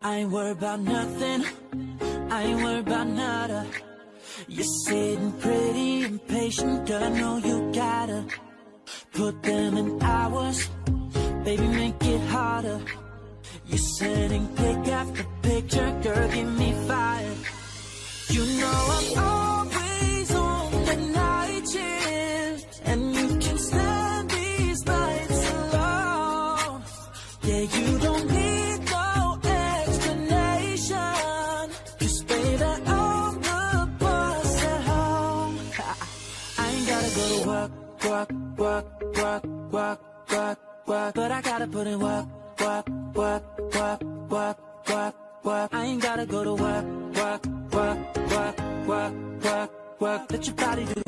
I ain't worried about nothing, I ain't worried about nada. You're sitting pretty impatient, girl, I know you gotta put them in hours, baby, make it harder. You're sending pic after picture, girl, give me fire. You know I'm always on the night shift, and you can stand these nights alone. Yeah, you don't need no explanation, 'cause baby, I'm the boss at home. I ain't gotta go to work, work, work, work, work, work, work, but I gotta put in work, work, work, work, work, work, work. I ain't gotta go to work, work, work, work, work, work, work. Let your body do